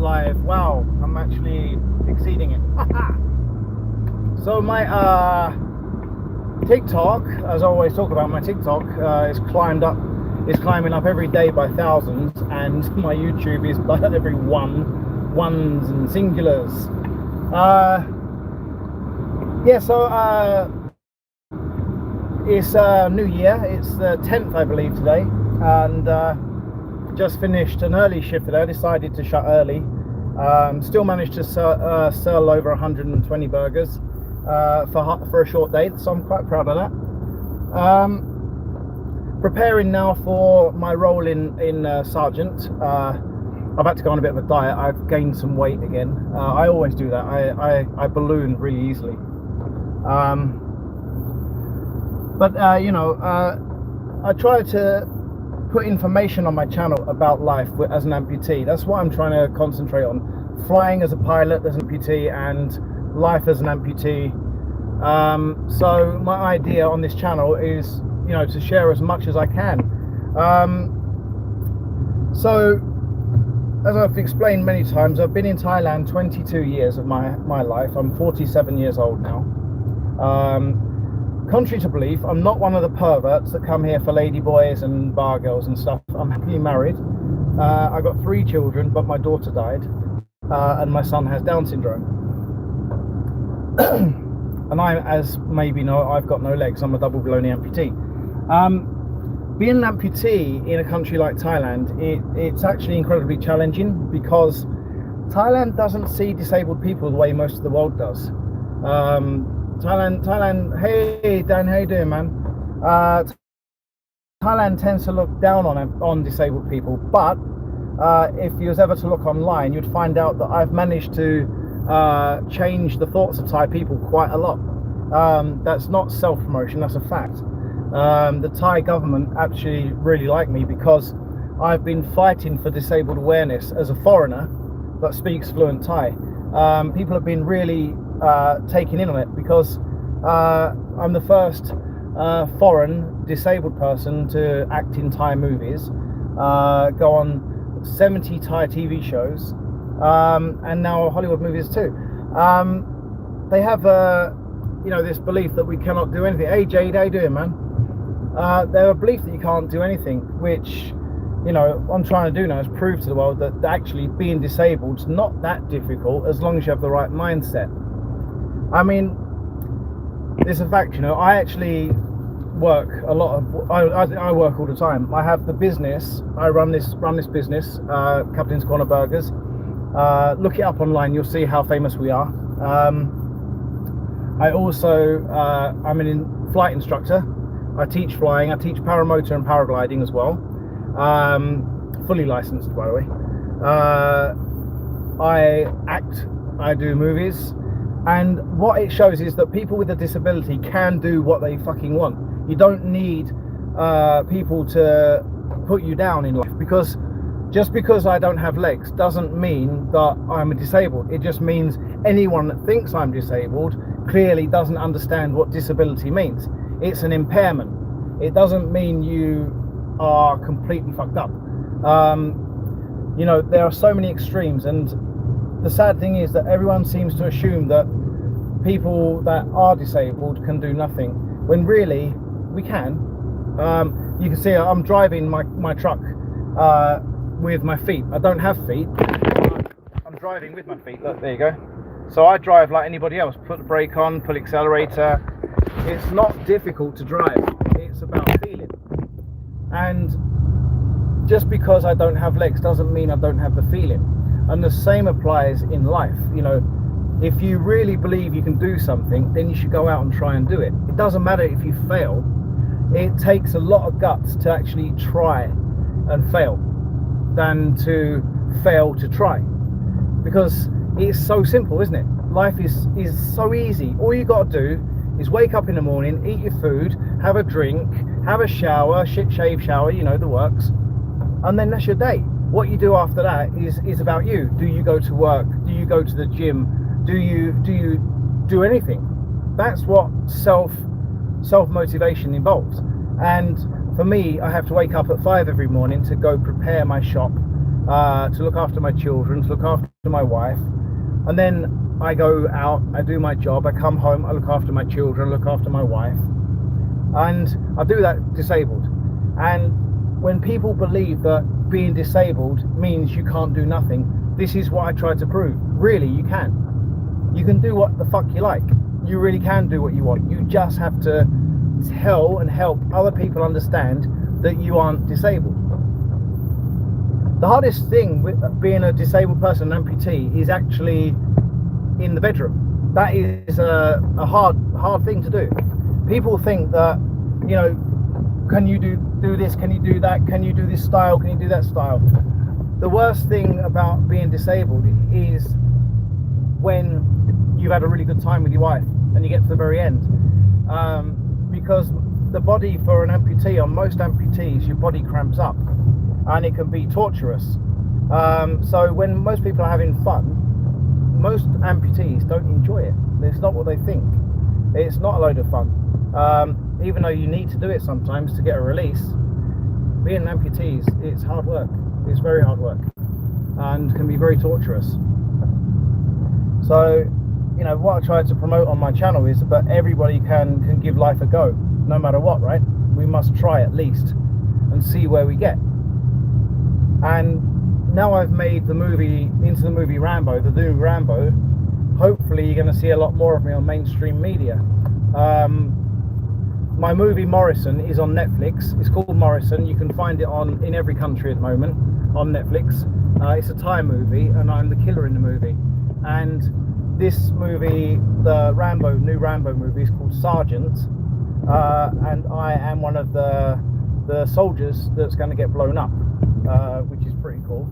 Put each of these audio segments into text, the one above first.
live. Wow, I'm actually exceeding it. So my TikTok, as I always talk about, my TikTok is climbing up every day by thousands, and my YouTube is by every ones and singulars. It's New Year. It's the 10th, I believe, today, and just finished an early shift today. I decided to shut early. Still managed to sell over 120 burgers for a short day, so I'm quite proud of that. Preparing now for my role in Sergeant. I've had to go on a bit of a diet. I've gained some weight again. I always do that. I balloon really easily. I try to put information on my channel about life as an amputee. That's what I'm trying to concentrate on. Flying as a pilot as an amputee and life as an amputee. So my idea on this channel is, to share as much as I can. So as I've explained many times, I've been in Thailand 22 years of my life. I'm 47 years old now. Contrary to belief, I'm not one of the perverts that come here for ladyboys and bar girls and stuff. I'm happily married. I got 3 children, but my daughter died, and my son has Down syndrome. And as maybe know, I've got no legs. I'm a double baloney amputee. Being an amputee in a country like Thailand, it's actually incredibly challenging, because Thailand doesn't see disabled people the way most of the world does. Thailand, hey Dan, how you doing, man? Thailand tends to look down on disabled people, but if you was ever to look online, you'd find out that I've managed to change the thoughts of Thai people quite a lot. That's not self-promotion, that's a fact. The Thai government actually really like me, because I've been fighting for disabled awareness as a foreigner that speaks fluent Thai. People have been really taking in on it, because I'm the first foreign disabled person to act in Thai movies, go on 70 Thai TV shows, and now Hollywood movies too. They have this belief that we cannot do anything. Hey Jade, how you doing, man? They have a belief that you can't do anything, which what I'm trying to do now is prove to the world that actually being disabled is not that difficult, as long as you have the right mindset. I mean, it's a fact. I actually work a lot of. I work all the time. I have the business. I run this business, Captain's Corner Burgers. Look it up online. You'll see how famous we are. I also I'm a flight instructor. I teach flying. I teach paramotor and paragliding as well. Fully licensed, by the way. I act. I do movies. And what it shows is that people with a disability can do what they fucking want. You don't need people to put you down in life, because just because I don't have legs doesn't mean that I'm disabled. It just means anyone that thinks I'm disabled clearly doesn't understand what disability means. It's an impairment. It doesn't mean you are completely fucked up. There are so many extremes, and the sad thing is that everyone seems to assume that people that are disabled can do nothing, when really we can. You can see I'm driving my truck with my feet. I don't have feet. I'm driving with my feet. Look, there you go. So I drive like anybody else. Put the brake on, pull accelerator. It's not difficult to drive. It's about feeling. And just because I don't have legs doesn't mean I don't have the feeling. And the same applies in life. If you really believe you can do something, then you should go out and try and do it. It doesn't matter if you fail. It takes a lot of guts to actually try and fail than to fail to try, because it's so simple, isn't it? Life is so easy. All you got to do is wake up in the morning, eat your food, have a drink, have a shower, shave shower, the works, and then that's your day. What you do after that is about you. Do you go to work? Do you go to the gym? Do you do anything? That's what self-motivation involves. And for me, I have to wake up at 5 every morning to go prepare my shop, to look after my children, to look after my wife, and then I go out, I do my job, I come home, I look after my children, look after my wife, and I do that disabled. And when people believe that being disabled means you can't do nothing, this is what I try to prove. Really, you can. You can do what the fuck you like. You really can do what you want. You just have to tell and help other people understand that you aren't disabled. The hardest thing with being a disabled person, an amputee, is actually in the bedroom. That is a hard thing to do. People think that, you know, can you do this, can you do that, can you do this style, can you do that style? The worst thing about being disabled is when you've had a really good time with your wife and you get to the very end, because the body for an amputee, on most amputees, your body cramps up and it can be torturous. So when most people are having fun, most amputees don't enjoy it. It's not what they think. It's not a load of fun. Even though you need to do it sometimes to get a release, being an amputee, it's hard work. It's very hard work and can be very torturous. So, you know, what I try to promote on my channel is that everybody can give life a go, no matter what, right? We must try at least and see where we get. And now I've made the movie into the movie Rambo, the new Rambo, hopefully you're going to see a lot more of me on mainstream media. My movie Morrison is on Netflix. It's called Morrison. You can find it in every country at the moment on Netflix. It's a Thai movie and I'm the killer in the movie. And this movie, the new Rambo movie, is called Sergeant, and I am one of the soldiers that's going to get blown up, which is pretty cool.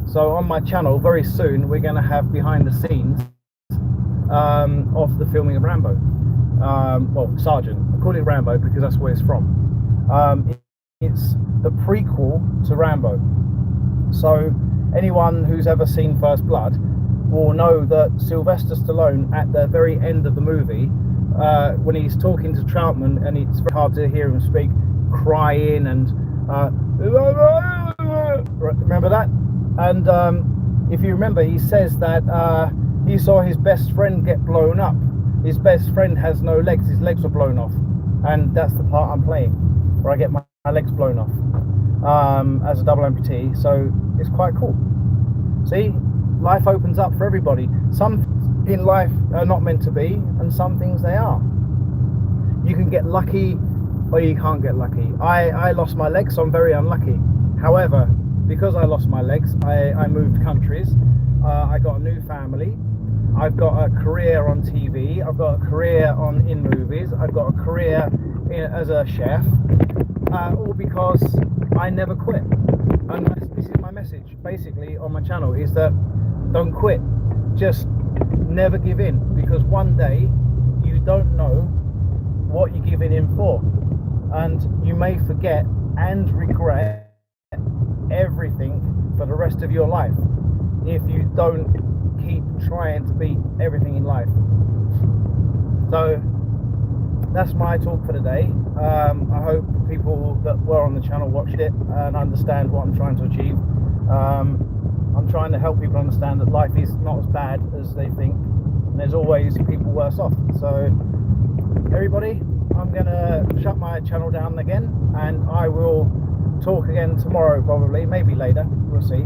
So on my channel very soon we're going to have behind the scenes of the filming of Rambo. Well, Sergeant. I call it Rambo because that's where it's from. It's the prequel to Rambo. So anyone who's ever seen First Blood will know that Sylvester Stallone, at the very end of the movie, when he's talking to Troutman, and it's very hard to hear him speak, crying and remember that? And if you remember, he says that he saw his best friend get blown up. His best friend has no legs, his legs were blown off. And that's the part I'm playing, where I get my legs blown off as a double amputee. So it's quite cool. See, life opens up for everybody. Some in life are not meant to be, and some things they are. You can get lucky or you can't get lucky. I lost my legs, so I'm very unlucky. However, because I lost my legs, I moved countries. I got a new family. I've got a career on TV. I've got a career in movies. I've got a career as a chef. All because I never quit. And this is my message, basically, on my channel, is that don't quit. Just never give in, because one day you don't know what you're giving in for, and you may forget and regret everything for the rest of your life if you don't keep trying to beat everything in life. So that's my talk for today. I hope people that were on the channel watched it and understand what I'm trying to achieve. I'm trying to help people understand that life is not as bad as they think, and there's always people worse off. So everybody, I'm gonna shut my channel down again, and I will talk again tomorrow, probably, maybe later, we'll see.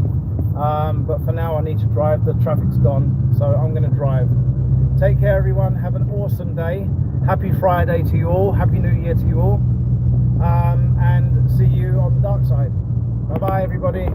But for now I need to drive. The traffic's gone, so I'm gonna drive. Take care everyone, have an awesome day. Happy Friday to you all, Happy New Year to you all, and see you on the dark side. Bye bye everybody.